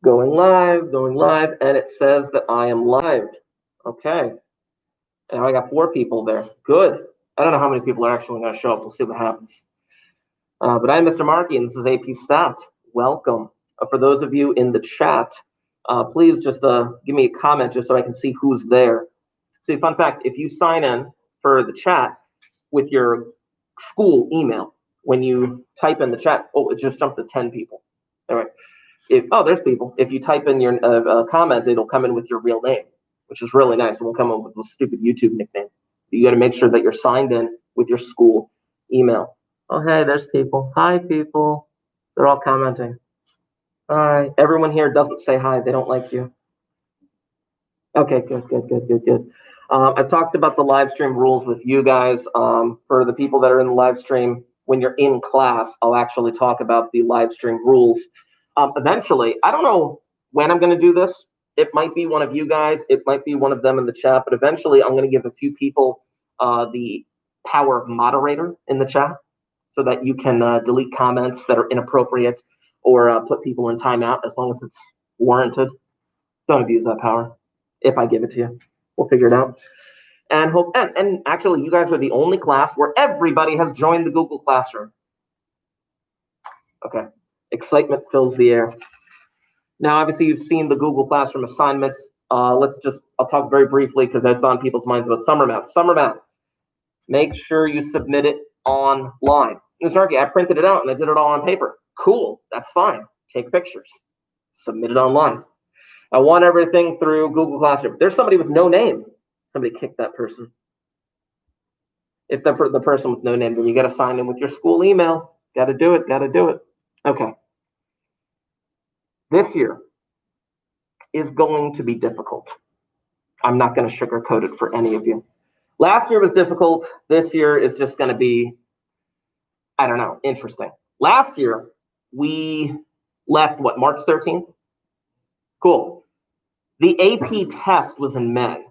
Going live, and it says that I am live. Okay. And now I got 4 people there. Good. I don't know how many people are actually going to show up. We'll see what happens. But I'm Mr. Markey, and this is AP Stat. Welcome. For those of you in the chat, please just give me a comment just so I can see who's there. See, fun fact, if you sign in for the chat with your school email, when you type in the chat, oh, it just jumped to 10 people. All right. There's people. If you type in your comment, it'll come in with your real name, which is really nice. It won't come in with a stupid YouTube nickname. You got to make sure that you're signed in with your school email. Oh, hey, there's people. Hi, people. They're all commenting. Hi. Everyone here doesn't say hi. They don't like you. Okay, good. I've talked about the live stream rules with you guys. For the people that are in the live stream, when you're in class, I'll actually talk about the live stream rules. Eventually, I don't know when I'm going to do this. It might be one of you guys. It might be one of them in the chat. But eventually, I'm going to give a few people the power of moderator in the chat so that you can delete comments that are inappropriate or put people in timeout as long as it's warranted. Don't abuse that power. If I give it to you, we'll figure it out. And actually, you guys are the only class where everybody has joined the Google Classroom. Okay. Excitement fills the air. Now, obviously, you've seen the Google Classroom assignments. I'll talk very briefly because it's on people's minds about summer math. Summer math. Make sure you submit it online. Ms. Narky, I printed it out and I did it all on paper. Cool. That's fine. Take pictures. Submit it online. I want everything through Google Classroom. There's somebody with no name. Somebody kicked that person. If the person with no name, then you got to sign in with your school email. Got to do it. Okay. This year is going to be difficult. I'm not going to sugarcoat it for any of you. Last year was difficult. This year is just going to be, I don't know, interesting. Last year, we left, March 13th? Cool. The AP test was in May.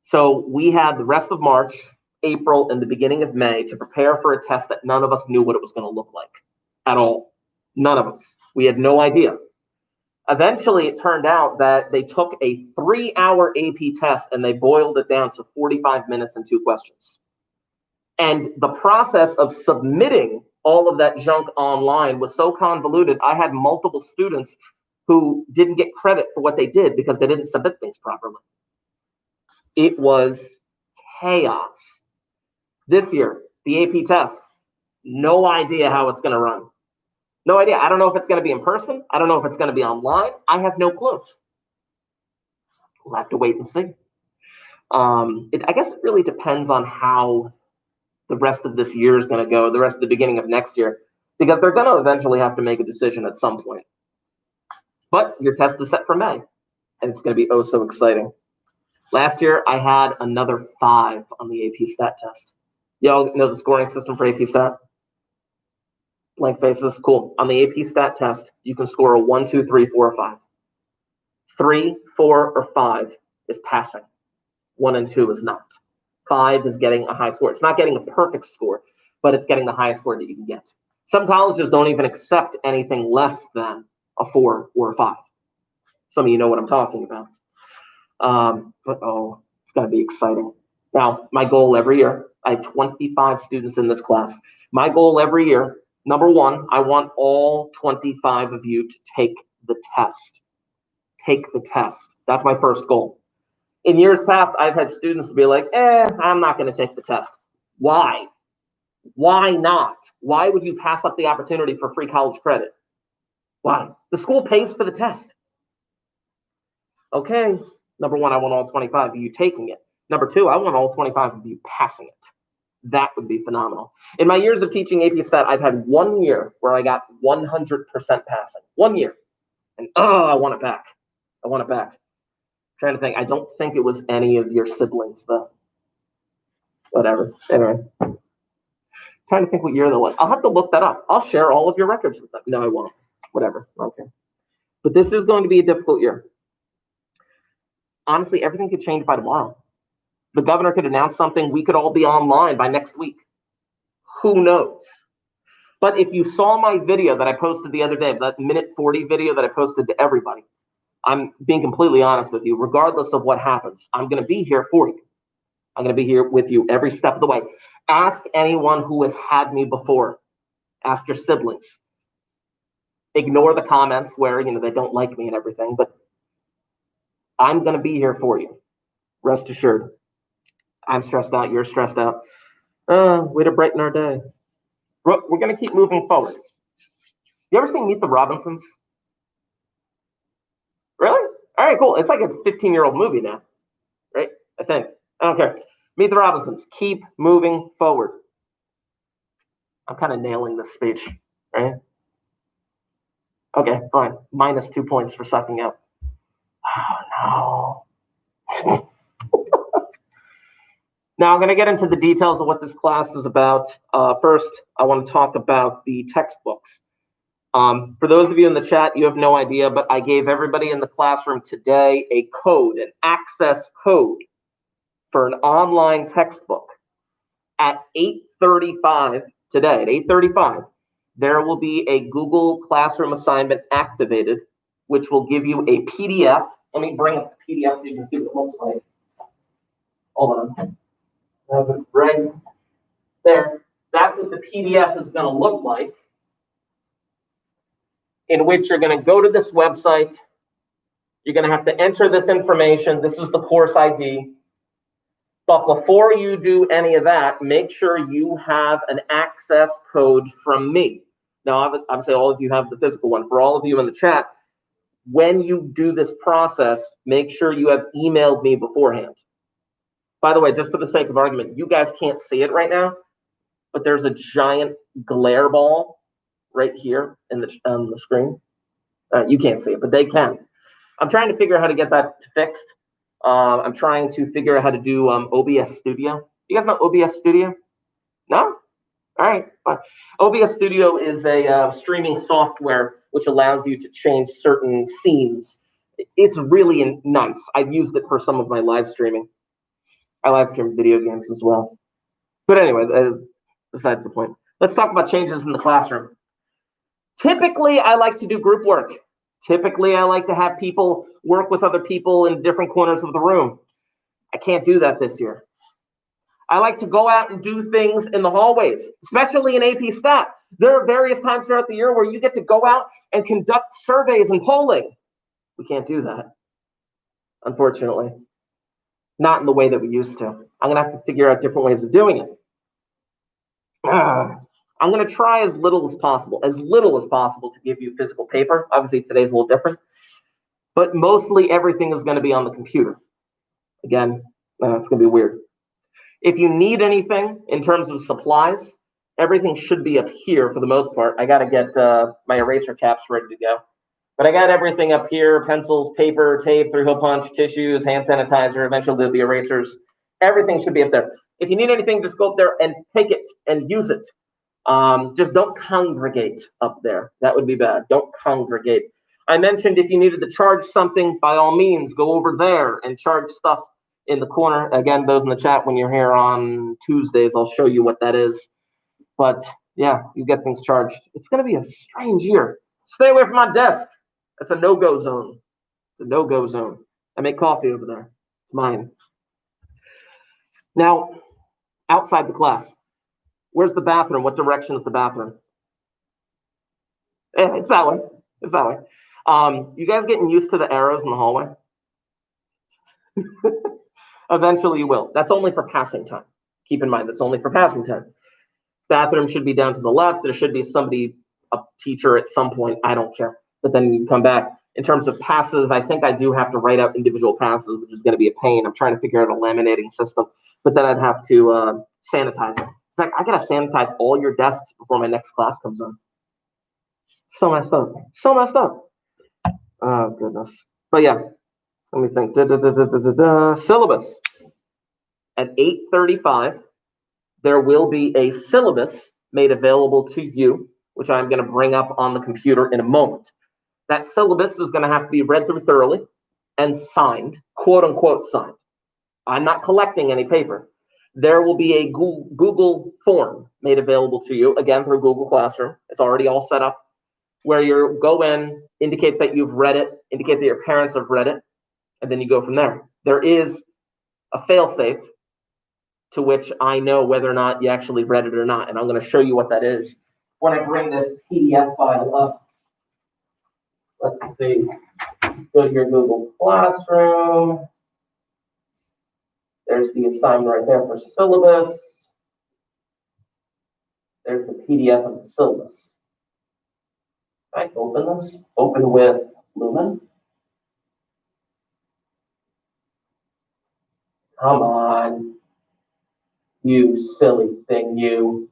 So we had the rest of March, April, and the beginning of May to prepare for a test that none of us knew what it was going to look like at all. None of us. We had no idea. Eventually, it turned out that they took a 3-hour AP test and they boiled it down to 45 minutes and 2 questions. And the process of submitting all of that junk online was so convoluted, I had multiple students who didn't get credit for what they did because they didn't submit things properly. It was chaos. This year, the AP test, no idea how it's going to run. No idea. I don't know if it's going to be in person. I don't know if it's going to be online. I have no clue. We'll have to wait and see. I guess it really depends on how the rest of this year is going to go, the rest of the beginning of next year, because they're going to eventually have to make a decision at some point. But your test is set for May, and it's going to be oh so exciting. Last year, I had another 5 on the AP Stat test. Y'all know the scoring system for AP Stat? Blank faces, cool. On the AP Stat test, you can score a 1, 2, 3, 4, or 5. 3, 4, or 5 is passing. 1 and 2 is not. 5 is getting a high score. It's not getting a perfect score, but it's getting the highest score that you can get. Some colleges don't even accept anything less than a 4 or a 5. Some of you know what I'm talking about. But it's going to be exciting. Now, my goal every year, I have 25 students in this class. My goal every year, number 1, I want all 25 of you to take the test. Take the test. That's my first goal. In years past, I've had students be like, I'm not going to take the test. Why? Why not? Why would you pass up the opportunity for free college credit? Why? The school pays for the test. Okay. Number 1, I want all 25 of you taking it. Number 2, I want all 25 of you passing it. That would be phenomenal. In my years of teaching AP Stat, I've had 1 year where I got 100% passing. 1 year. And I want it back. I want it back. I'm trying to think. I don't think it was any of your siblings, though. Whatever. Anyway. Trying to think what year that was. I'll have to look that up. I'll share all of your records with them. No, I won't. Whatever. Okay. But this is going to be a difficult year. Honestly, everything could change by tomorrow. The governor could announce something. We could all be online by next week. Who knows? But if you saw my video that I posted the other day, that minute 40 video that I posted to everybody, I'm being completely honest with you. Regardless of what happens, I'm going to be here for you. I'm going to be here with you every step of the way. Ask anyone who has had me before. Ask your siblings. Ignore the comments where, they don't like me and everything, but I'm going to be here for you. Rest assured. I'm stressed out. You're stressed out. Way to brighten our day. We're going to keep moving forward. You ever seen Meet the Robinsons? Really? All right, cool. It's like a 15-year-old movie now, right? I think. I don't care. Meet the Robinsons. Keep moving forward. I'm kind of nailing this speech, right? Okay, fine. Minus 2 points for sucking up. Oh, no. Now, I'm going to get into the details of what this class is about. First, I want to talk about the textbooks. For those of you in the chat, you have no idea, but I gave everybody in the classroom today a code, an access code for an online textbook. At 8:35 today, at 8:35, there will be a Google Classroom assignment activated, which will give you a PDF. Let me bring up the PDF so you can see what it looks like. Hold on. Right there. That's what the PDF is going to look like, in which you're going to go to this website. You're going to have to enter this information. This is the course ID. But before you do any of that, make sure you have an access code from me. Now, obviously, all of you have the physical one. For all of you in the chat, when you do this process, make sure you have emailed me beforehand. By the way, just for the sake of argument, you guys can't see it right now, but there's a giant glare ball right here on the screen. You can't see it, but they can. I'm trying to figure out how to get that fixed. I'm trying to figure out how to do OBS Studio. You guys know OBS Studio? No? All right, fine. OBS Studio is a streaming software which allows you to change certain scenes. It's really nice. I've used it for some of my live streaming. I live stream video games as well. But anyway, besides the point. Let's talk about changes in the classroom. Typically, I like to do group work. Typically, I like to have people work with other people in different corners of the room. I can't do that this year. I like to go out and do things in the hallways, especially in AP Stat. There are various times throughout the year where you get to go out and conduct surveys and polling. We can't do that, unfortunately. Not in the way that we used to. I'm going to have to figure out different ways of doing it. I'm going to try as little as possible to give you physical paper. Obviously, today's a little different. But mostly everything is going to be on the computer. Again, it's going to be weird. If you need anything in terms of supplies, everything should be up here for the most part. I got to get my eraser caps ready to go. But I got everything up here: pencils, paper, tape, 3-hole punch, tissues, hand sanitizer, eventually there'll be erasers. Everything should be up there. If you need anything, just go up there and take it and use it. Just don't congregate up there. That would be bad. Don't congregate. I mentioned if you needed to charge something, by all means, go over there and charge stuff in the corner. Again, those in the chat, when you're here on Tuesdays, I'll show you what that is. But yeah, you get things charged. It's going to be a strange year. Stay away from my desk. That's a no-go zone. It's a no-go zone. I make coffee over there. It's mine. Now, outside the class, where's the bathroom? What direction is the bathroom? Yeah, it's that way. It's that way. You guys getting used to the arrows in the hallway? Eventually you will. That's only for passing time. Keep in mind, that's only for passing time. Bathroom should be down to the left. There should be somebody, a teacher at some point. I don't care. But then you come back. In terms of passes, I think I do have to write out individual passes, which is going to be a pain. I'm trying to figure out a laminating system. But then I'd have to sanitize it. In fact, I got to sanitize all your desks before my next class comes on. So messed up. So messed up. Oh, goodness. But yeah, let me think. Syllabus. At 8:35, there will be a syllabus made available to you, which I'm going to bring up on the computer in a moment. That syllabus is going to have to be read through thoroughly and signed, quote unquote signed. I'm not collecting any paper. there will be a Google form made available to you, again, through Google Classroom. It's already all set up, where you go in, indicate that you've read it, indicate that your parents have read it, and then you go from there. There is a fail-safe to which I know whether or not you actually read it or not, and I'm going to show you what that is when I bring this PDF file up. Let's see. Go to your Google Classroom. There's the assignment right there for syllabus. There's the PDF of the syllabus. All right, open this. Open with Lumen. Come on. You silly thing, you.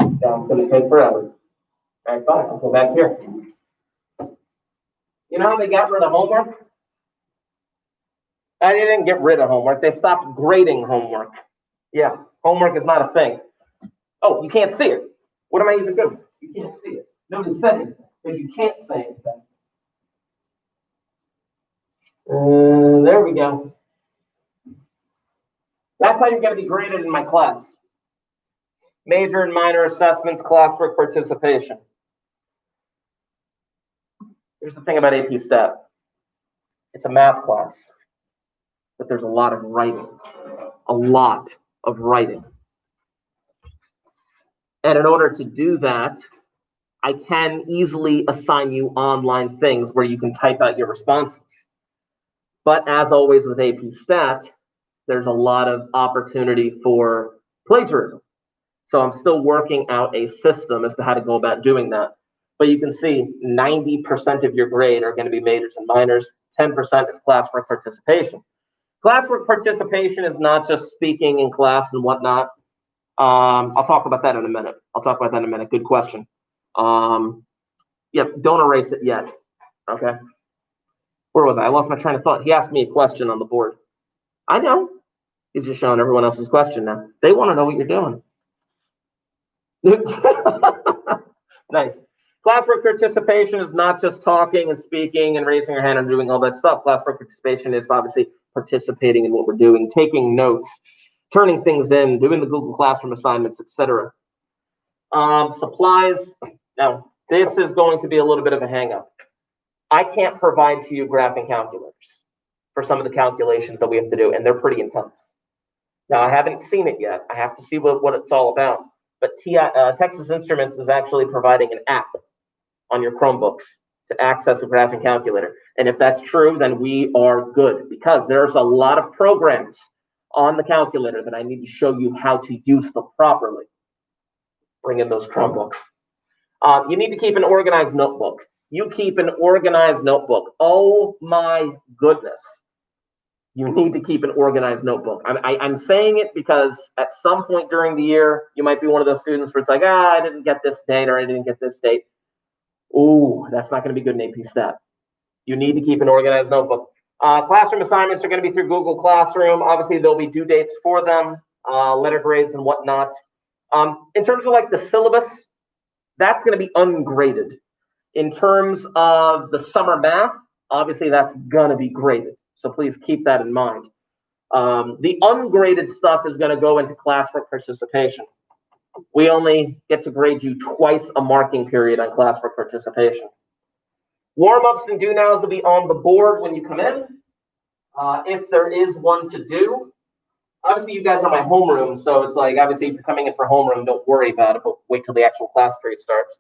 That's going to take forever. All right, fine. I'll go back here. You know how they got rid of homework? They didn't get rid of homework. They stopped grading homework. Yeah, homework is not a thing. Oh, you can't see it. What am I even doing? You can't see it. Nobody said anything because you can't say anything. There we go. That's how you're going to be graded in my class. Major and minor assessments, classwork participation. Here's the thing about AP Stat. It's a math class, but there's a lot of writing. A lot of writing. And in order to do that, I can easily assign you online things where you can type out your responses. But as always with AP Stat, there's a lot of opportunity for plagiarism. So I'm still working out a system as to how to go about doing that. But you can see 90% of your grade are going to be majors and minors. 10% is classwork participation. Classwork participation is not just speaking in class and whatnot. I'll talk about that in a minute. Good question. Yeah, don't erase it yet. Okay. Where was I? I lost my train of thought. He asked me a question on the board. I know. He's just showing everyone else's question now. They want to know what you're doing. Nice. Classwork participation is not just talking and speaking and raising your hand and doing all that stuff. Classwork participation is obviously participating in what we're doing, taking notes, turning things in, doing the Google Classroom assignments, etc. Supplies. Now, this is going to be a little bit of a hang-up. I can't provide to you graphing calculators for some of the calculations that we have to do, and they're pretty intense. Now, I haven't seen it yet. I have to see what it's all about. But Texas Instruments is actually providing an app on your Chromebooks to access a graphing calculator. And if that's true, then we are good, because there's a lot of programs on the calculator that I need to show you how to use them properly. Bring in those Chromebooks. You need to keep an organized notebook. You keep an organized notebook. Oh my goodness. You need to keep an organized notebook. I'm saying it because at some point during the year, you might be one of those students where it's like, I didn't get this date or I didn't get this date. Ooh, that's not going to be good in AP Stat. You need to keep an organized notebook. Classroom assignments are going to be through Google Classroom. Obviously, there'll be due dates for them, letter grades and whatnot. In terms of like the syllabus, that's going to be ungraded. In terms of the summer math, obviously that's going to be graded. So please keep that in mind. The ungraded stuff is going to go into classwork participation. We only get to grade you twice a marking period on classwork participation. Warm-ups and do-nows will be on the board when you come in. If there is one to do, obviously you guys are my homeroom, so it's like, obviously if you're coming in for homeroom, don't worry about it, but wait till the actual class period starts.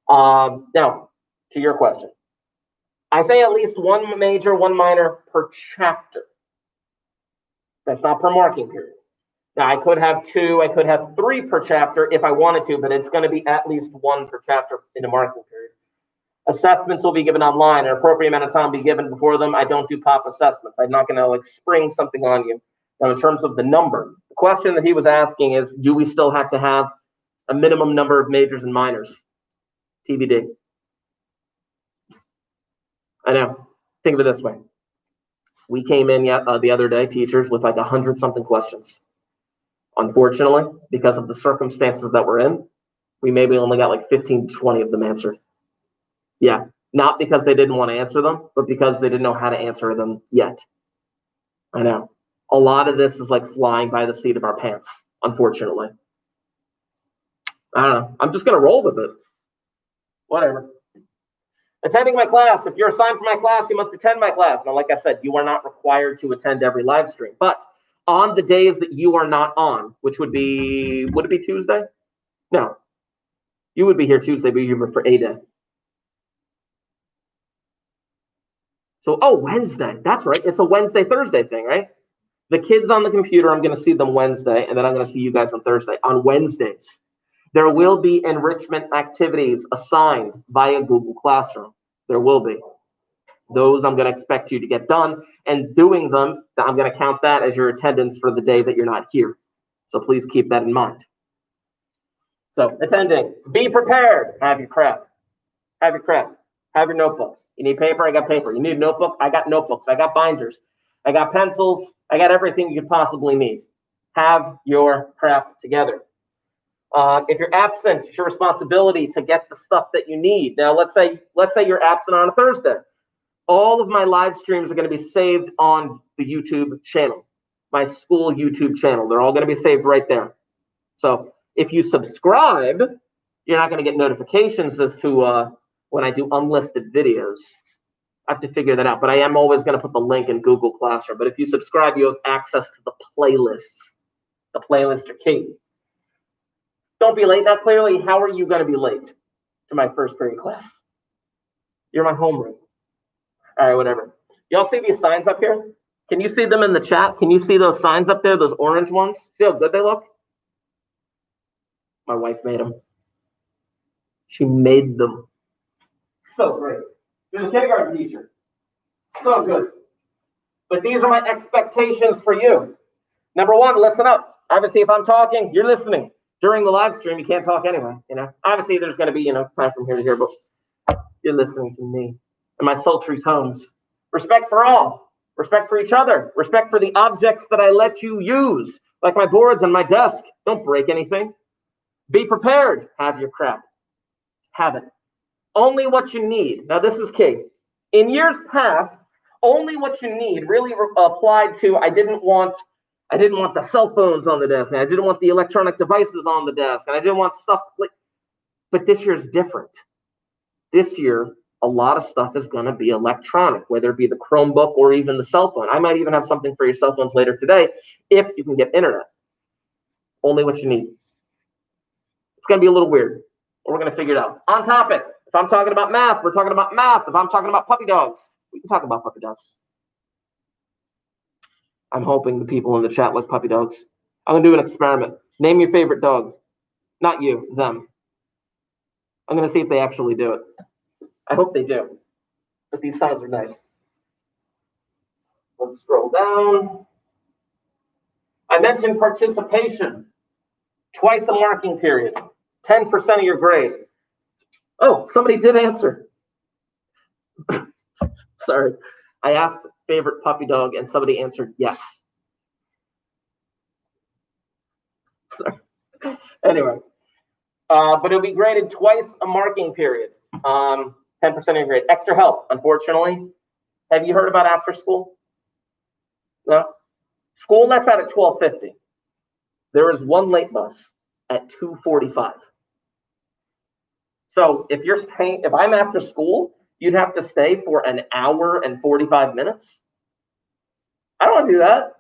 Now, to your question. I say at least one major, one minor per chapter. That's not per marking period. Now, I could have 2, I could have 3 per chapter if I wanted to, but it's going to be at least 1 per chapter in a marking period. Assessments will be given online. An appropriate amount of time will be given before them. I don't do pop assessments. I'm not going to like spring something on you. Now, in terms of the number, the question that he was asking is, do we still have to have a minimum number of majors and minors? TBD. I know. Think of it this way. We came in the other day, teachers, with like 100-something questions. Unfortunately, because of the circumstances that we're in, we maybe only got like 15 to 20 of them answered. Yeah, Not because they didn't want to answer them, but because they didn't know how to answer them yet. I know. A lot of this is like flying by the seat of our pants, unfortunately. I don't know. I'm just going to roll with it. Whatever. Attending my class. If you're assigned for my class, you must attend my class. Now, like I said, you are not required to attend every live stream. But on the days that you are not on, which would it be Tuesday? No. You would be here Tuesday, but you're here for a day. So, Wednesday. That's right. It's a Wednesday, Thursday thing, right? The kids on the computer, I'm going to see them Wednesday, and then I'm going to see you guys on Thursday. On Wednesdays, there will be enrichment activities assigned via Google Classroom. There will be. Those I'm going to expect you to get done, and doing them, I'm going to count that as your attendance for the day that you're not here. So please keep that in mind. So, attending, be prepared. Have your crap. Have your crap. Have your notebook. You need paper? I got paper. You need a notebook? I got notebooks. I got binders. I got pencils. I got everything you could possibly need. Have your crap together. If you're absent, it's your responsibility to get the stuff that you need. Now, let's say you're absent on a Thursday. All of my live streams are going to be saved on the YouTube channel, my school YouTube channel. They're all going to be saved right there. So if you subscribe, you're not going to get notifications as to when I do unlisted videos. I have to figure that out, but I am always going to put the link in Google Classroom. But if you subscribe, you have access to the playlists. The playlists are key. Don't be late. Now, clearly, how are you going to be late to my first period class? You're my homeroom. All right, whatever. Y'all see these signs up here? Can you see them in the chat? Can you see those signs up there, those orange ones? See how good they look? My wife made them. She made them. So great. She's a kindergarten teacher. So good. But these are my expectations for you. Number one, listen up. Obviously, if I'm talking, you're listening. During the live stream, you can't talk anyway. Obviously, there's going to be time from here to here, but you're listening to me and my sultry tones. Respect for all. Respect for each other. Respect for the objects that I let you use, like my boards and my desk. Don't break anything. Be prepared. Have your crap. Have it. Only what you need. Now, this is key. In years past, only what you need really applied to I didn't want the cell phones on the desk, and I didn't want the electronic devices on the desk, and I didn't want stuff like. But this year's different. This year, a lot of stuff is going to be electronic, whether it be the Chromebook or even the cell phone. I might even have something for your cell phones later today if you can get internet. Only what you need. It's going to be a little weird, but we're going to figure it out. On topic. If I'm talking about math, we're talking about math. If I'm talking about puppy dogs, we can talk about puppy dogs. I'm hoping the people in the chat like puppy dogs. I'm going to do an experiment. Name your favorite dog. Not you, them. I'm going to see if they actually do it. I hope they do. But these signs are nice. Let's scroll down. I mentioned participation. Twice a marking period. 10% of your grade. Oh, somebody did answer. Sorry. I asked favorite puppy dog, and somebody answered yes. Sorry. Anyway. But it'll be graded twice a marking period. 10% of your grade. Extra help, unfortunately. Have you heard about after school? No? School lets out at 12:50. There is one late bus at 2:45. So if I'm after school, you'd have to stay for an hour and 45 minutes. I don't want to do that.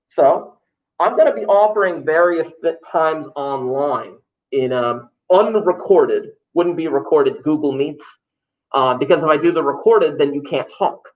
So I'm going to be offering various times online in unrecorded, wouldn't be recorded Google Meets, because if I do the recorded, then you can't talk.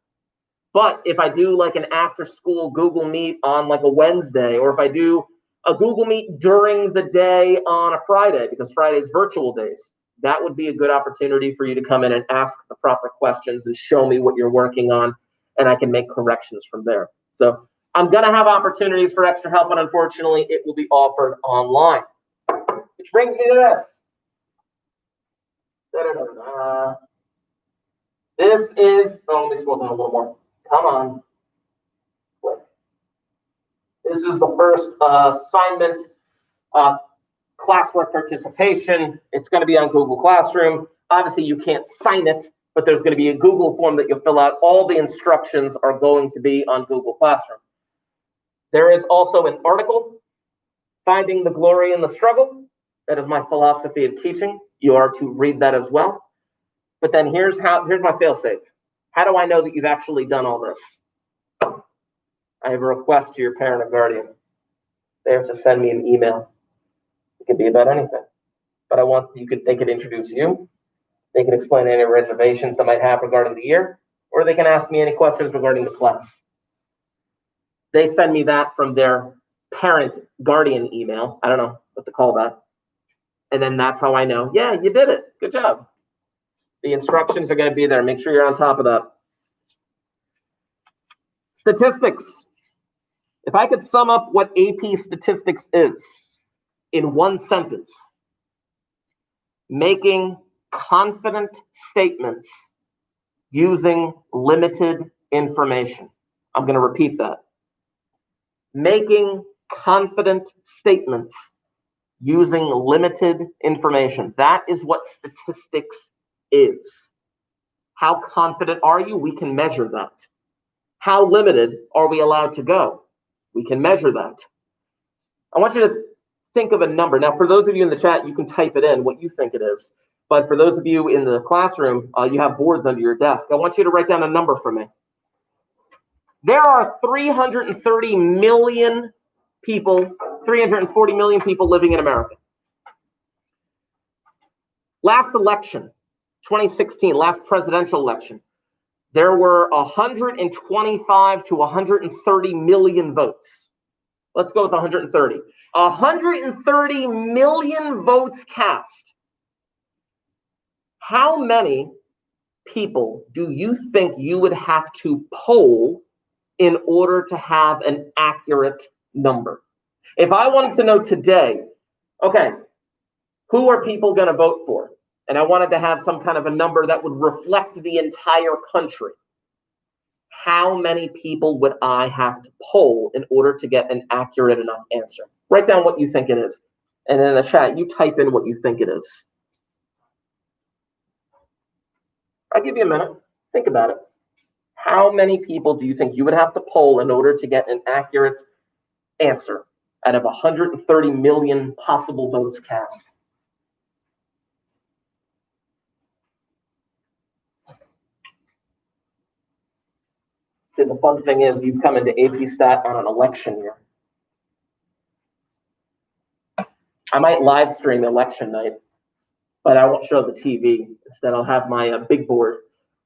But if I do like an after school Google Meet on like a Wednesday, or if I do a Google Meet during the day on a Friday, because Friday's virtual days, that would be a good opportunity for you to come in and ask the proper questions and show me what you're working on, and I can make corrections from there. So I'm going to have opportunities for extra help, but unfortunately, it will be offered online. Which brings me to this. This is, let me scroll down a little more. Come on. This is the first assignment, classwork participation. It's going to be on Google Classroom. Obviously, you can't sign it, but there's going to be a Google form that you'll fill out. All the instructions are going to be on Google Classroom. There is also an article, Finding the Glory in the Struggle. That is my philosophy of teaching. You are to read that as well. But then here's my fail-safe. How do I know that you've actually done all this? I have a request to your parent or guardian. They have to send me an email. It could be about anything. But they could introduce you. They can explain any reservations they might have regarding the year, or they can ask me any questions regarding the class. They send me that from their parent guardian email. I don't know what to call that. And then that's how I know, yeah, you did it. Good job. The instructions are going to be there. Make sure you're on top of that. Statistics. If I could sum up what AP statistics is in one sentence, making confident statements using limited information. I'm going to repeat that. Making confident statements using limited information. That is what statistics is. How confident are you? We can measure that. How limited are we allowed to go? We can measure that. I want you to think of a number. Now, for those of you in the chat, you can type it in, what you think it is. But for those of you in the classroom, you have boards under your desk. I want you to write down a number for me. There are 330 million people, 340 million people living in America. Last election, 2016, last presidential election, there were 125 to 130 million votes. Let's go with 130. 130 million votes cast. How many people do you think you would have to poll in order to have an accurate number? If I wanted to know today, okay, who are people going to vote for? And I wanted to have some kind of a number that would reflect the entire country. How many people would I have to poll in order to get an accurate enough answer? Write down what you think it is. And in the chat, you type in what you think it is. I'll give you a minute. Think about it. How many people do you think you would have to poll in order to get an accurate answer out of 130 million possible votes cast? See, the fun thing is you've come into AP Stat on an election year. I might live stream election night, but I won't show the TV. Instead, I'll have my big board.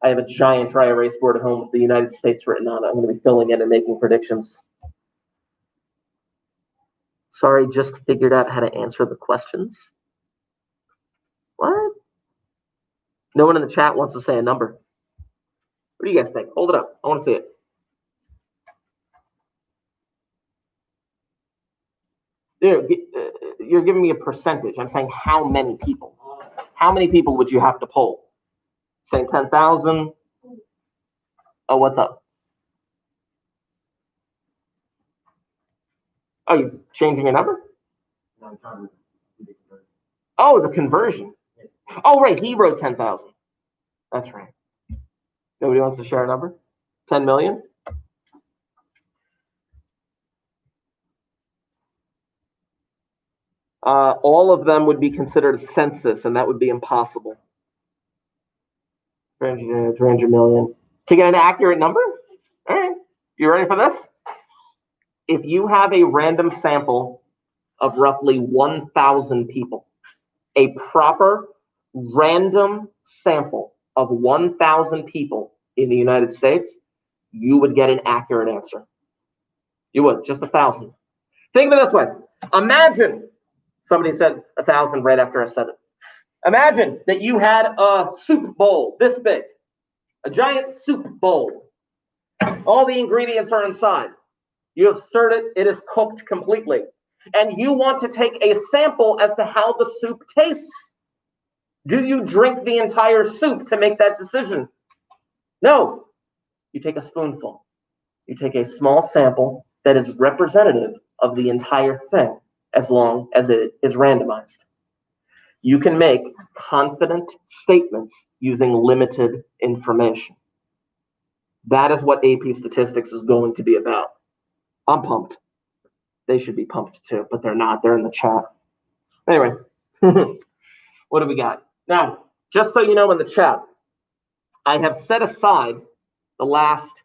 I have a giant dry erase board at home with the United States written on it. I'm going to be filling in and making predictions. Sorry, just figured out how to answer the questions. What? No one in the chat wants to say a number. What do you guys think? Hold it up. I want to see it. You're giving me a percentage. I'm saying how many people. How many people would you have to poll? Saying 10,000. Oh, what's up? Oh, you changing your number? Oh, the conversion. Oh, right. He wrote 10,000. That's right. Nobody wants to share a number? 10 million? All of them would be considered a census, and that would be impossible. 300 million. To get an accurate number? All right. You ready for this? If you have a random sample of roughly 1,000 people, a proper random sample of 1,000 people in the United States, you would get an accurate answer. You would, just 1,000. Think of it this way. Imagine, somebody said 1,000 right after I said it. Imagine that you had a soup bowl this big, a giant soup bowl. All the ingredients are inside. You have stirred it. It is cooked completely. And you want to take a sample as to how the soup tastes. Do you drink the entire soup to make that decision? No. You take a spoonful. You take a small sample that is representative of the entire thing, as long as it is randomized. You can make confident statements using limited information. That is what AP Statistics is going to be about. I'm pumped. They should be pumped too, but they're not. They're in the chat. Anyway, what do we got? Now, just so you know in the chat, I have set aside the last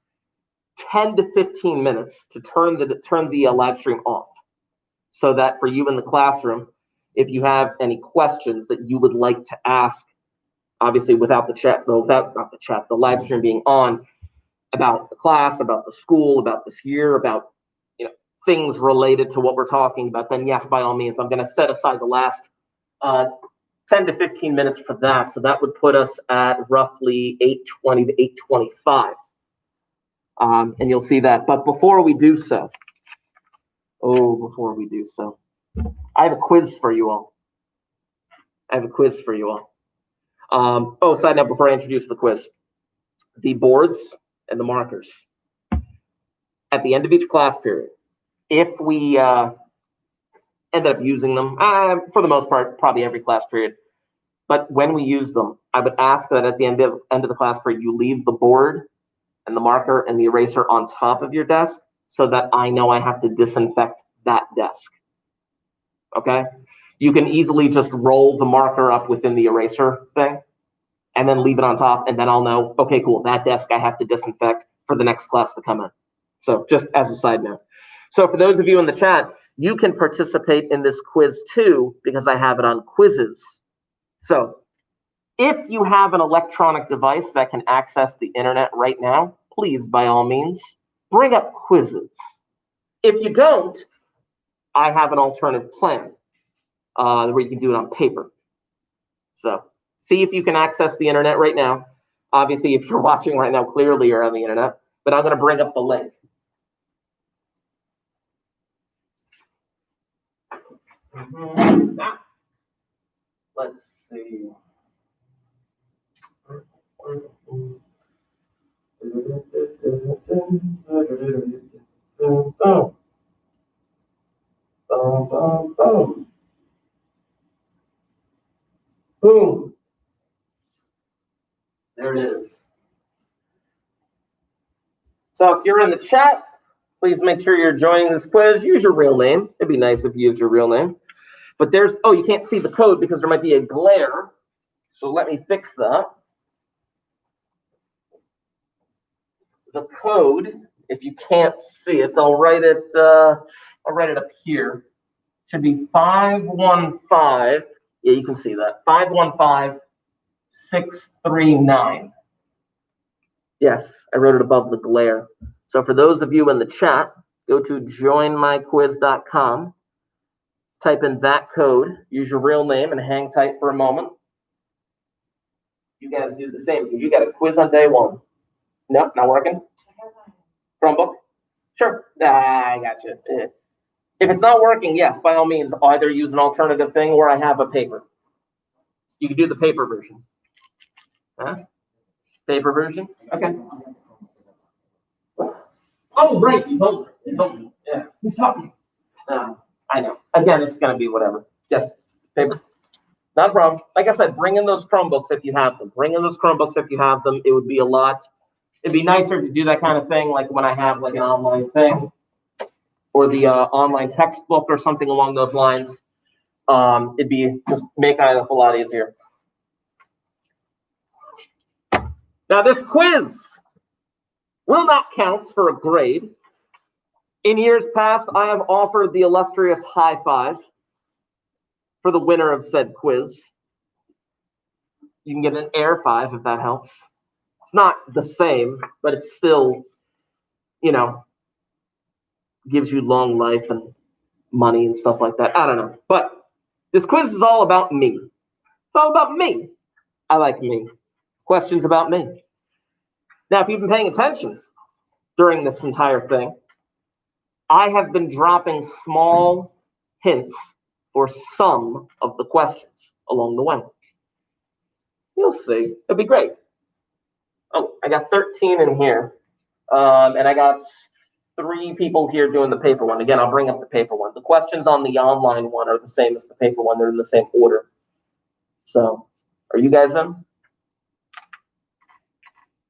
10 to 15 minutes to turn the live stream off, so that for you in the classroom, if you have any questions that you would like to ask, obviously without the live stream being on, about the class, about the school, about this year, about things related to what we're talking about, then yes, by all means, I'm going to set aside the last 10 to 15 minutes for that. So that would put us at roughly 8:20 to 8:25. And you'll see that. But before we do so, I have a quiz for you all. Side note before I introduce the quiz. The boards and the markers at the end of each class period, if we end up using them, for the most part, probably every class period, but when we use them, I would ask that at the end of the class period, you leave the board and the marker and the eraser on top of your desk so that I know I have to disinfect that desk. Okay? You can easily just roll the marker up within the eraser thing and then leave it on top, and then I'll know, okay, cool, that desk I have to disinfect for the next class to come in. So just as a side note. So for those of you in the chat, you can participate in this quiz too, because I have it on quizzes. So if you have an electronic device that can access the internet right now, please, by all means, bring up quizzes. If you don't, I have an alternative plan where you can do it on paper. So see if you can access the internet right now. Obviously, if you're watching right now, clearly you're on the internet, but I'm going to bring up the link. Let's see. Boom. There it is. So if you're in the chat, please make sure you're joining this quiz. Use your real name. It'd be nice if you used your real name. But you can't see the code because there might be a glare. So let me fix that. The code, if you can't see it, I'll write it up here. Should be 515. Yeah, you can see that. 515639. Yes, I wrote it above the glare. So for those of you in the chat, go to joinmyquiz.com. Type in that code, use your real name, and hang tight for a moment. You guys do the same because you got a quiz on day one. Nope, not working. Chromebook? Sure. I got you. If it's not working, yes, by all means, either use an alternative thing or I have a paper. You can do the paper version. Huh? Paper version? Okay. Oh, right. He's over. Yeah. He's talking. I know. Again, it's going to be whatever. Yes. Paper. Not a problem. Like I said, bring in those Chromebooks if you have them. It would be it'd be nicer to do that kind of thing like when I have like an online thing or the online textbook or something along those lines. It'd be just make it a lot easier. Now this quiz will not count for a grade. In years past, I have offered the illustrious high five for the winner of said quiz. You can get an air 5 if that helps. It's not the same, but it's still, gives you long life and money and stuff like that. I don't know. But this quiz is all about me. It's all about me. I like me. Questions about me. Now, if you've been paying attention during this entire thing, I have been dropping small hints for some of the questions along the way. You'll see. It'll be great. Oh, I got 13 in here. And I got 3 people here doing the paper one. Again, I'll bring up the paper one. The questions on the online one are the same as the paper one. They're in the same order. So, are you guys in?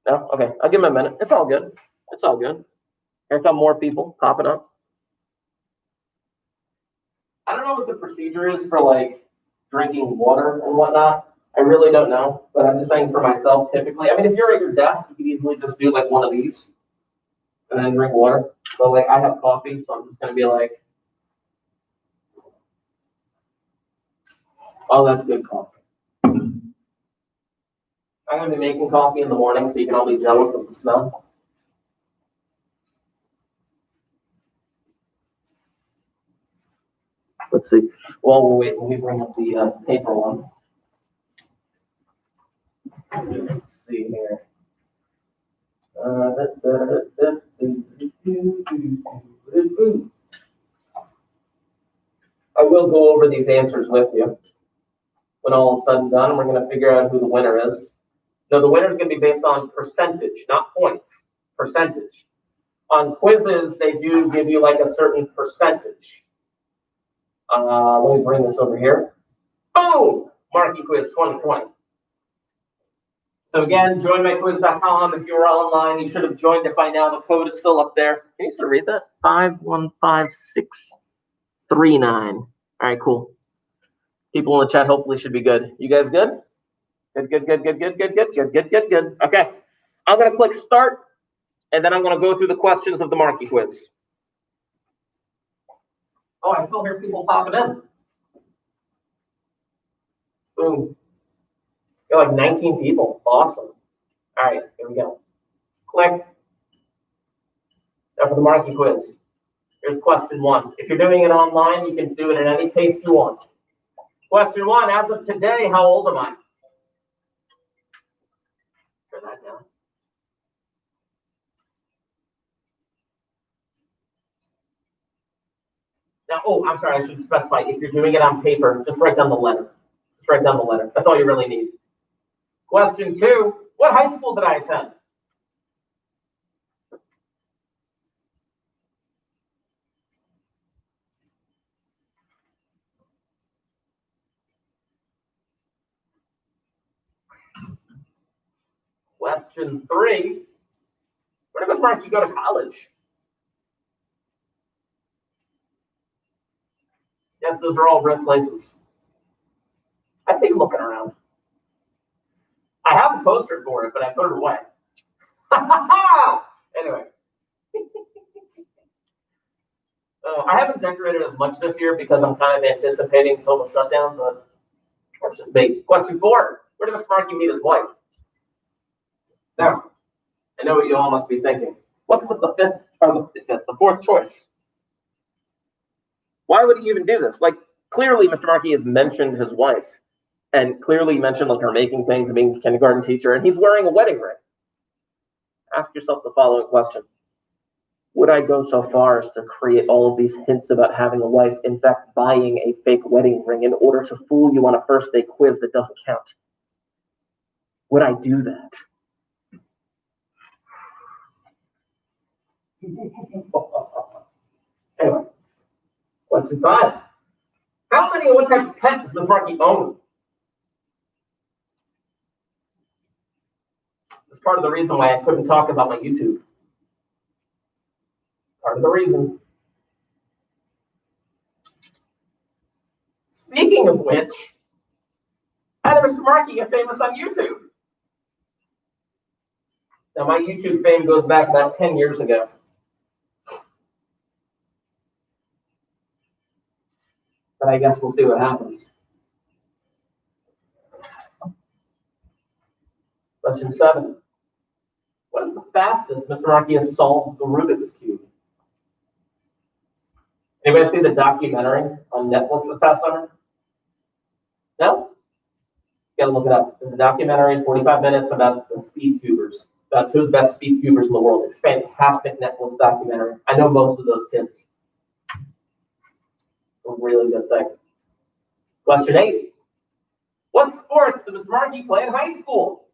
No? Okay, I'll give him a minute. It's all good. It's all good. Here come more people popping up. I don't know what the procedure is for like drinking water and whatnot. I really don't know, but I'm just saying for myself, typically. I mean, if you're at your desk, you can easily just do like one of these and then drink water. But like I have coffee, so I'm just gonna be like, oh, that's good coffee. I'm gonna be making coffee in the morning, so you can all be jealous of the smell. Let's see. Well, we'll wait. Let me bring up the paper one. Let's see here. I will go over these answers with you when all is said and done, and we're going to figure out who the winner is. Now, the winner is going to be based on percentage, not points. Percentage. On quizzes, they do give you like a certain percentage. Let me bring this over here. Boom! Marky Quiz 2020. So again, joinmyquiz.com. If you were online, you should have joined it by now. The code is still up there. Can you still read that? 515639. All right, cool. People in the chat hopefully should be good. You guys good? Good. Okay. I'm going to click start, and then I'm going to go through the questions of the Marky Quiz. Oh, I still hear people popping in. Boom. Got like 19 people. Awesome. All right, here we go. Click. Now for the Marky Quiz. Here's question 1. If you're doing it online, you can do it at any pace you want. Question 1, as of today, how old am I? Turn that down. Now, oh, I'm sorry, I should specify. If you're doing it on paper, just write down the letter. Just write down the letter. That's all you really need. Question 2, what high school did I attend? Question 3, where did Miss Marky go to college? Yes, those are all red places. I think looking around. I have a poster for it, but I put it away. Anyway. I haven't decorated as much this year because I'm kind of anticipating total shutdown, but that's just me. Question 4, where did Miss Marky meet his wife? Now, I know what you all must be thinking. What's with the fourth choice? Why would he even do this? Like, clearly Mr. Marky has mentioned his wife and clearly mentioned like her making things and being a kindergarten teacher, and he's wearing a wedding ring. Ask yourself the following question. Would I go so far as to create all of these hints about having a wife, in fact, buying a fake wedding ring in order to fool you on a first day quiz that doesn't count? Would I do that? Anyway, question 5. How many and what type of pet does Ms. Marky own? That's part of the reason why I couldn't talk about my YouTube. Part of the reason. Speaking of which, how did Mr. Marky get famous on YouTube? Now, my YouTube fame goes back about 10 years ago. But I guess we'll see what happens. Question 7. What is the fastest Mr. Marky has solved the Rubik's Cube? Anybody see the documentary on Netflix this past summer? No? You gotta look it up. There's a documentary, 45 minutes, about the speed cubers, about 2 of the best speed cubers in the world. It's a fantastic Netflix documentary. I know most of those kids. A really good thing. Question 8. What sports did Mr. Marky play in high school?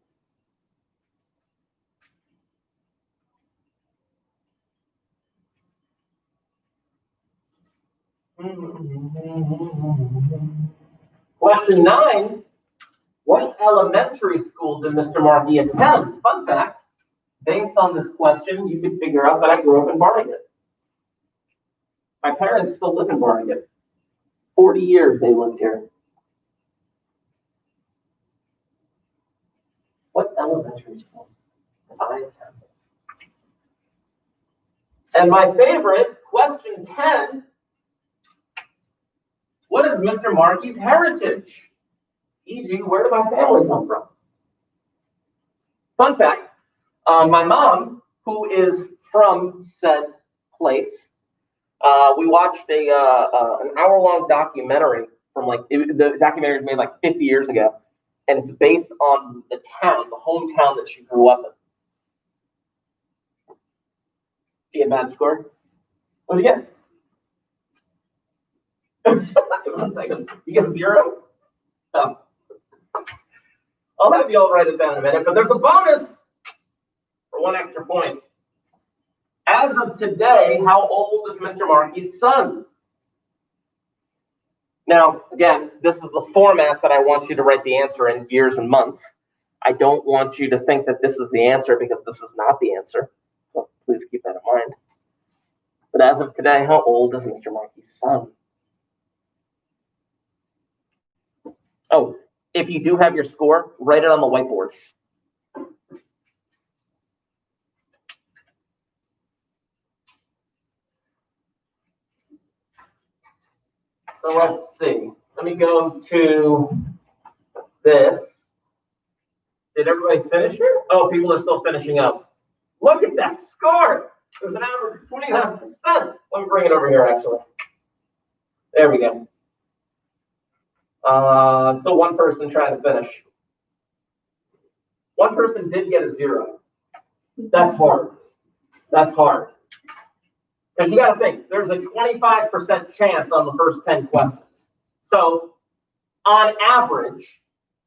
Question 9. What elementary school did Mr. Marky attend? Fun fact, based on this question, you could figure out that I grew up in Barnegat. My parents still live in Barnegat. 40 years they lived here. What elementary school did I attend? And my favorite, question 10, what is Mr. Markey's heritage? E.g., where did my family come from? Fun fact, my mom, who is from said place, we watched an hour-long documentary from the documentary was made like 50 years ago, and it's based on the town, the hometown that she grew up in. Do you get a bad score? What did you get? That's 1 second. You get a 0? Oh. I'll have you all write it down in a minute, but there's a bonus for 1 extra point. As of today, how old is Mr. Markey's son? Now, again, this is the format that I want you to write the answer in years and months. I don't want you to think that this is the answer because this is not the answer. So please keep that in mind. But as of today, how old is Mr. Markey's son? Oh, if you do have your score, write it on the whiteboard. So let's see. Let me go to this. Did everybody finish here? Oh, people are still finishing up. Look at that score. There's an average of 29%. Let me bring it over here, actually. There we go. Still one person trying to finish. One person did get a 0. That's hard. That's hard. Because you got to think, there's a 25% chance on the first 10 questions. So, on average,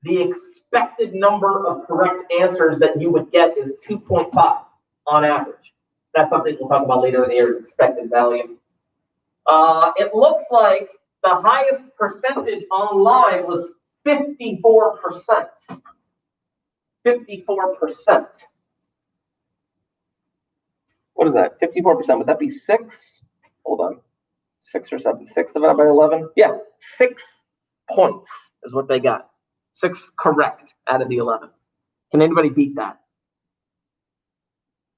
the expected number of correct answers that you would get is 2.5 on average. That's something we'll talk about later in the year, expected value. It looks like the highest percentage online was 54%. 54%. What is that? 54%. Would that be 6? Hold on. 6 or 7. 6 divided by 11? Yeah, 6 points is what they got. 6 correct out of the 11. Can anybody beat that?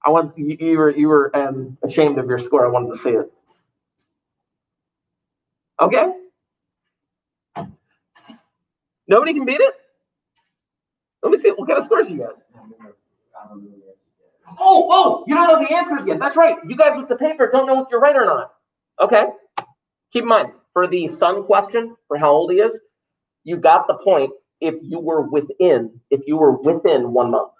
I want you were ashamed of your score. I wanted to see it. Okay. Nobody can beat it? Let me see. What kind of scores you got? Oh, you don't know the answers yet. That's right. You guys with the paper don't know if you're right or not. Okay. Keep in mind, for the son question, for how old he is, you got the point if you were within 1 month.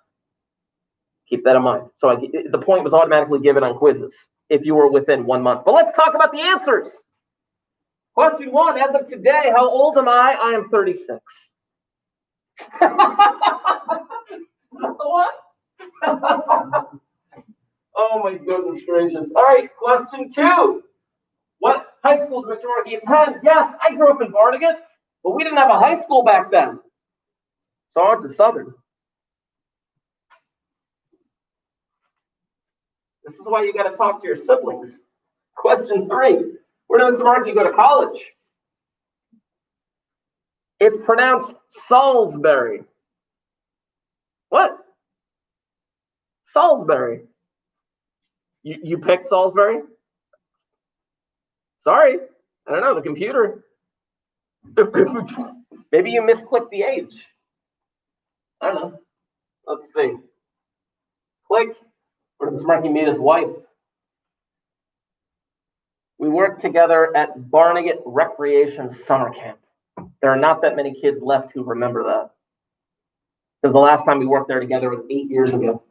Keep that in mind. So the point was automatically given on quizzes if you were within 1 month. But let's talk about the answers. Question 1, as of today, how old am I? I am 36. Is that the one? Oh my goodness gracious. All right, question 2. What high school did Mr. Markey attend? Yes, I grew up in Barnegat, but we didn't have a high school back then. So I went to Southern. This is why you got to talk to your siblings. Question 3. Where did Mr. Markey go to college? It's pronounced Salisbury. What? Salisbury. You picked Salisbury? Sorry. I don't know, the computer. Maybe you misclicked the age. I don't know. Let's see. Click. Where did Mr. Markey meet his wife? We worked together at Barnegat Recreation Summer Camp. There are not that many kids left who remember that. Because the last time we worked there together was 8 years ago.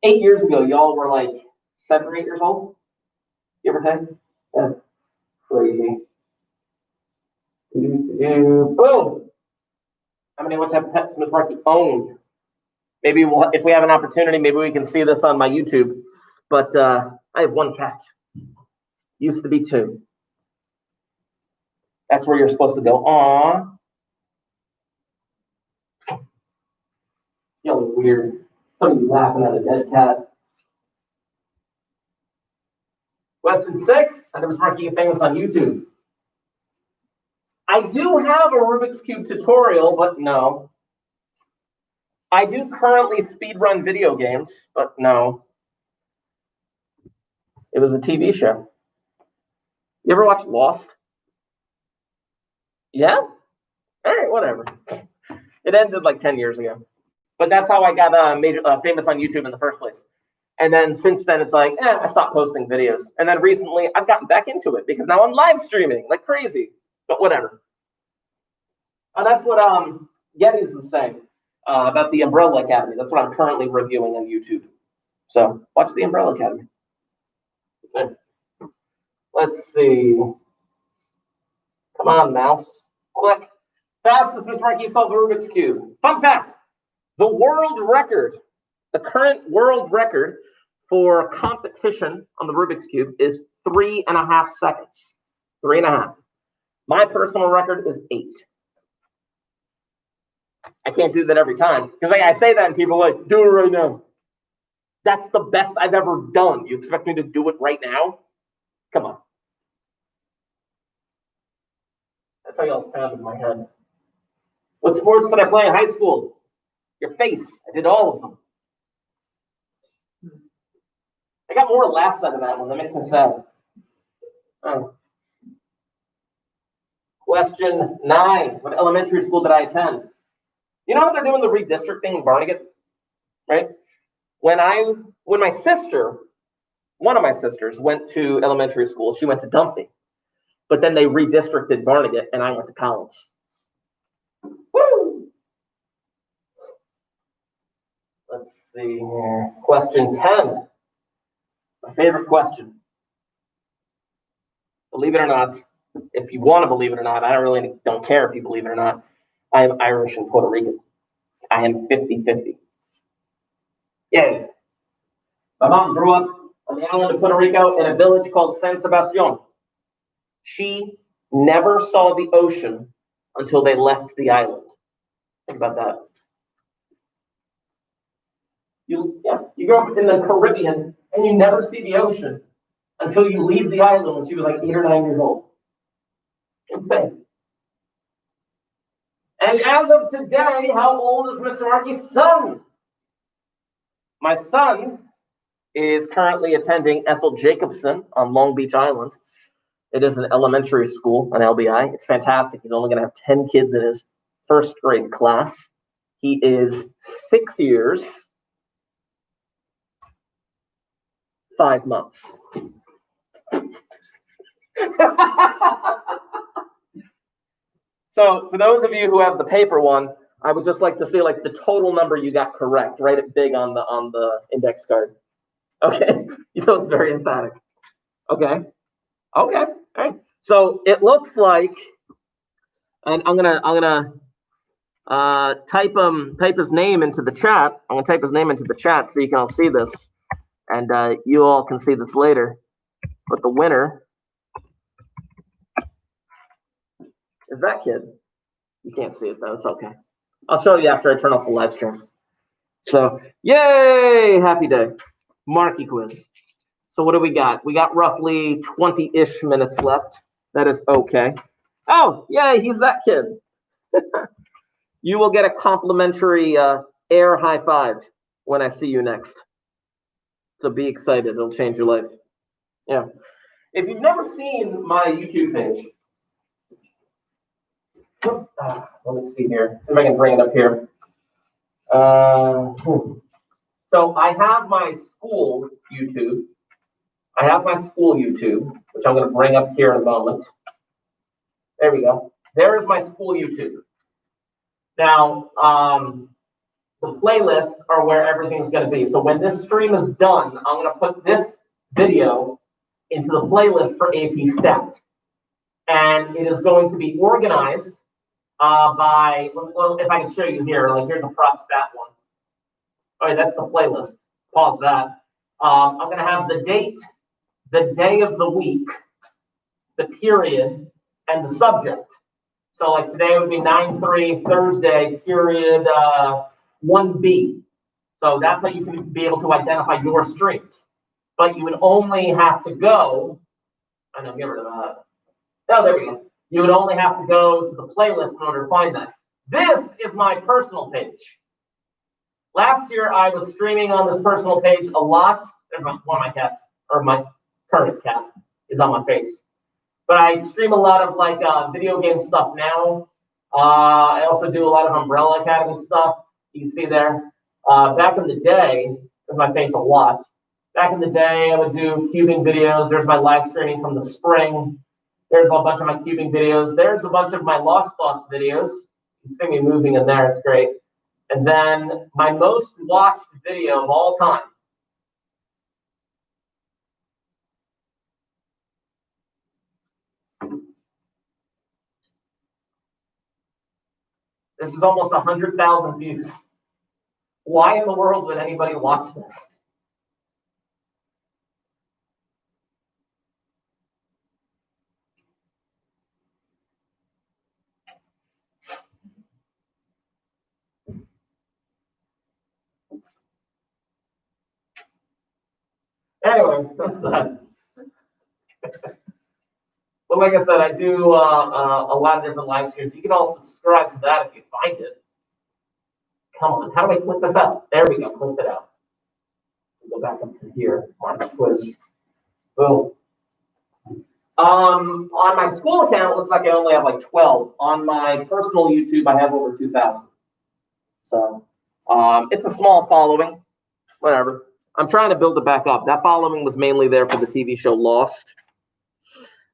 8 years ago, y'all were like 7 or 8 years old? Give or take? Yeah. Crazy. Boom! How many of us have pets Mr. Markey owned? Maybe if we have an opportunity, maybe we can see this on my YouTube. But I have 1 cat. Used to be 2. That's where you're supposed to go. Aww. You look weird. Some of you laughing at a dead cat. Question 6. I was marking famous on YouTube. I do have a Rubik's Cube tutorial, but no. I do currently speedrun video games, but no. It was a TV show. You ever watch Lost? Yeah? All right, whatever. It ended like 10 years ago. But that's how I got famous on YouTube in the first place. And then since then, it's like, I stopped posting videos. And then recently, I've gotten back into it because now I'm live streaming like crazy. But whatever. That's what Geddes was saying about the Umbrella Academy. That's what I'm currently reviewing on YouTube. So watch the Umbrella Academy. Okay. Let's see. Come on, mouse. Click. Fastest Mr. Markey solved the Rubik's Cube. Fun fact. The world record, the current world record for competition on the Rubik's Cube is 3.5 seconds. 3.5. My personal record is 8. I can't do that every time. Because I say that and people are like, do it right now. That's the best I've ever done. You expect me to do it right now? Come on. That's how y'all sound in my head. What sports did I play in high school? Your face. I did all of them. I got more laughs out of that one. That makes me sad. Oh. Question 9. What elementary school did I attend? You know how they're doing the redistricting in Barnegat? Right? When my sister, one of my sisters, went to elementary school, she went to Dumpy. But then they redistricted Barnegat, and I went to Collins. Woo! Let's see here. Question 10. My favorite question. Believe it or not, if you want to believe it or not, I don't care if you believe it or not, I am Irish and Puerto Rican. I am 50-50. Yay. My mom grew up on the island of Puerto Rico in a village called San Sebastian. She never saw the ocean until they left the island. Think about that. You grow up in the Caribbean and you never see the ocean until you leave the island when she was like 8 or 9 years old. Insane. And as of today, how old is Mr. Markey's son? My son is currently attending Ethel Jacobson on Long Beach Island. It is an elementary school, an LBI. It's fantastic. He's only going to have 10 kids in his first grade class. He is 6 years, 5 months. So for those of you who have the paper one, I would just like to see like the total number you got correct. Write it big on the index card. Okay, you know it's very emphatic. Okay, all right. So it looks like, and I'm gonna type his name into the chat. I'm gonna type his name into the chat so you can all see this, and you all can see this later. But the winner is that kid. You can't see it though. It's okay. I'll show you after I turn off the live stream. So, yay! Happy day. Markey quiz. So what do we got? We got roughly 20-ish minutes left. That is okay. Oh, yay! He's that kid. You will get a complimentary air high five when I see you next. So be excited. It'll change your life. Yeah. If you've never seen my YouTube page, let me see here. See if I can bring it up here. So I have my school YouTube. Which I'm going to bring up here in a moment. There we go. There is my school YouTube. Now, the playlists are where everything's going to be. So when this stream is done, I'm going to put this video into the playlist for AP Stat. And it is going to be organized by, well, if I can show you here, like here's a prop stat one. All right, that's the playlist. Pause that. I'm going to have the date, the day of the week, the period, and the subject. So like today would be 9/3, Thursday, period 1B. So that's how you can be able to identify your streams. But you would only have to go, I know, get rid of that. Oh, there we go. You would only have to go to the playlist in order to find that. This is my personal page. Last year, I was streaming on this personal page a lot. There's one of my cats, or my current cat is on my face. But I stream a lot of like video game stuff now. I also do a lot of Umbrella Academy stuff. You can see there. Back in the day, there's my face a lot. Back in the day, I would do cubing videos. There's my live streaming from the spring. There's a bunch of my cubing videos. There's a bunch of my Lost Thoughts videos. You can see me moving in there. It's great. And then my most watched video of all time. This is almost 100,000 views. Why in the world would anybody watch this? Anyway, that's that. But like I said, I do a lot of different live streams. You can all subscribe to that if you find it. Come on, how do I click this out? There we go, click it out. Go back up to here, Mark's quiz. Boom. On my school account, it looks like I only have like 12. On my personal YouTube, I have over 2,000. So it's a small following, whatever. I'm trying to build it back up. That following was mainly there for the TV show Lost.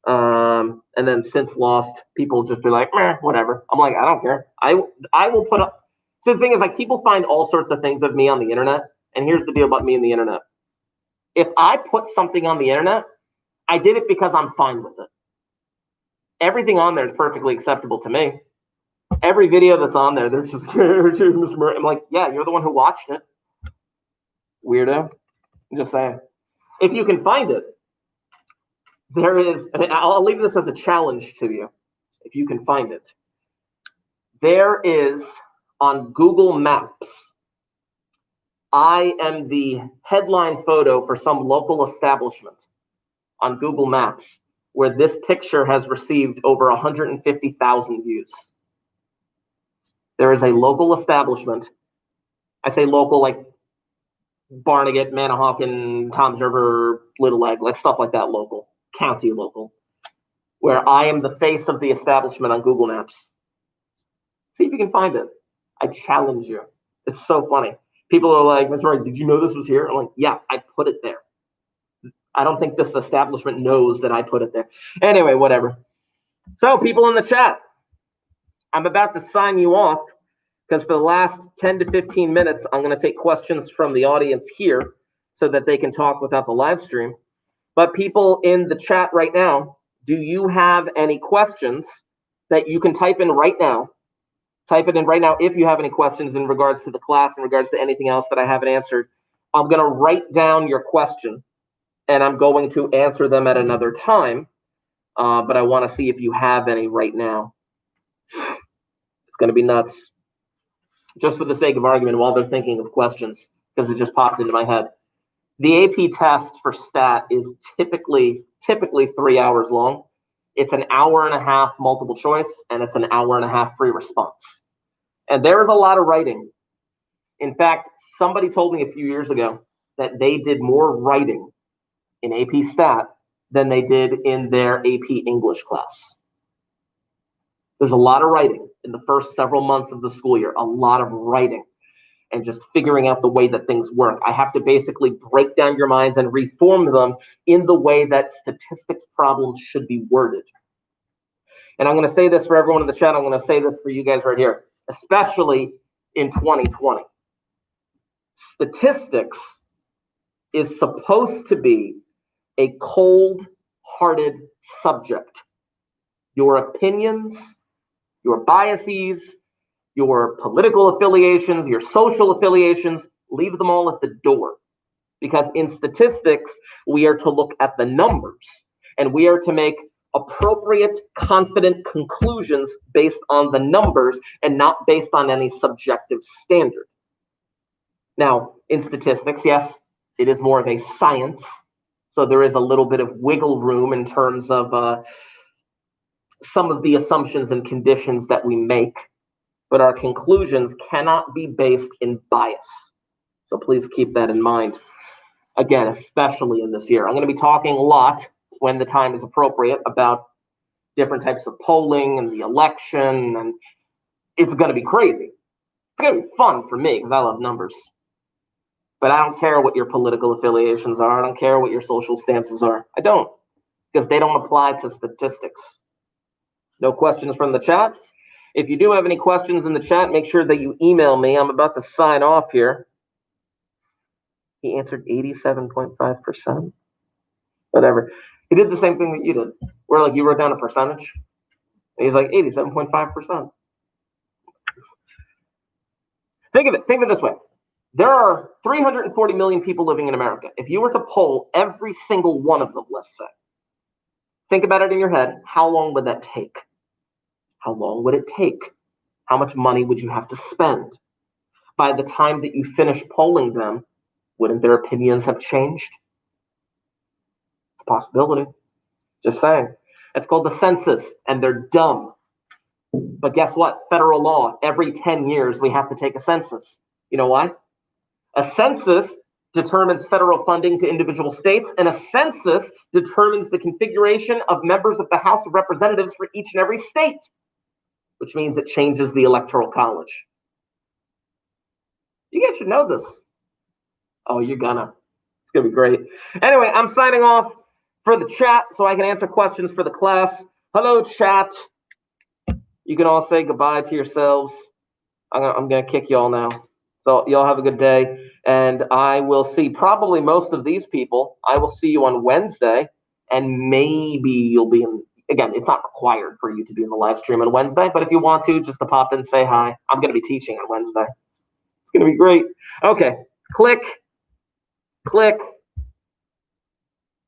And then since Lost, people just be like, meh, whatever. I'm like, I don't care. I will put up. So the thing is, like, people find all sorts of things of me on the internet. And here's the deal about me and the internet. If I put something on the internet, I did it because I'm fine with it. Everything on there is perfectly acceptable to me. Every video that's on there, they're just, I'm like, yeah, you're the one who watched it. Weirdo. I'm just saying. If you can find it, there is, I'll leave this as a challenge to you. If you can find it, there is on Google Maps, I am the headline photo for some local establishment on Google Maps where this picture has received over 150,000 views. There is a local establishment. I say local, like Barnegat, Manahawkin, Tom's River, Little Egg, like stuff like that, local, county local, where I am the face of the establishment on Google Maps. See if you can find it. I challenge you. It's so funny. People are like, Mr. Roy, did you know this was here? I'm like, yeah, I put it there. I don't think this establishment knows that I put it there. Anyway, whatever. So people in the chat, I'm about to sign you off because for the last 10 to 15 minutes, I'm going to take questions from the audience here so that they can talk without the live stream. But people in the chat right now, do you have any questions that you can type in right now? Type it in right now if you have any questions in regards to the class, in regards to anything else that I haven't answered. I'm going to write down your question, and I'm going to answer them at another time. But I want to see if you have any right now. It's going to be nuts. Just for the sake of argument, while they're thinking of questions, because it just popped into my head. The AP test for stat is typically 3 hours long. It's an hour and a half multiple choice, and it's an hour and a half free response. And there is a lot of writing. In fact, somebody told me a few years ago that they did more writing in AP stat than they did in their AP English class. There's a lot of writing in the first several months of the school year, a lot of writing and just figuring out the way that things work. I have to basically break down your minds and reform them in the way that statistics problems should be worded. And I'm going to say this for everyone in the chat. I'm going to say this for you guys right here, especially in 2020. Statistics is supposed to be a cold-hearted subject. Your opinions, your biases, your political affiliations, your social affiliations, leave them all at the door. Because in statistics, we are to look at the numbers and we are to make appropriate, confident conclusions based on the numbers and not based on any subjective standard. Now, in statistics, yes, it is more of a science. So there is a little bit of wiggle room in terms of some of the assumptions and conditions that we make, but our conclusions cannot be based in bias. So please keep that in mind. Again, especially in this year. I'm going to be talking a lot when the time is appropriate about different types of polling and the election, and it's going to be crazy. It's going to be fun for me because I love numbers. But I don't care what your political affiliations are. I don't care what your social stances are. I don't, because they don't apply to statistics. No questions from the chat. If you do have any questions in the chat, make sure that you email me. I'm about to sign off here. He answered 87.5%. Whatever. He did the same thing that you did, where like you wrote down a percentage. And he's like 87.5%. Think of it this way. There are 340 million people living in America. If you were to poll every single one of them, let's say, think about it in your head. How long would that take? How long would it take? How much money would you have to spend? By the time that you finish polling them, wouldn't their opinions have changed? It's a possibility. Just saying. It's called the census, and they're dumb. But guess what? Federal law, every 10 years, we have to take a census. You know why? A census determines federal funding to individual states, and a census determines the configuration of members of the House of Representatives for each and every state, which means it changes the Electoral College. You guys should know this. Oh, you're gonna. It's gonna be great. Anyway, I'm signing off for the chat so I can answer questions for the class. Hello, chat. You can all say goodbye to yourselves. I'm gonna kick y'all now. So y'all have a good day. And I will see probably most of these people. I will see you on Wednesday. And maybe you'll be in, again, it's not required for you to be in the live stream on Wednesday, but if you want to, just to pop in and say hi. I'm gonna be teaching on Wednesday. It's gonna be great. Okay, click.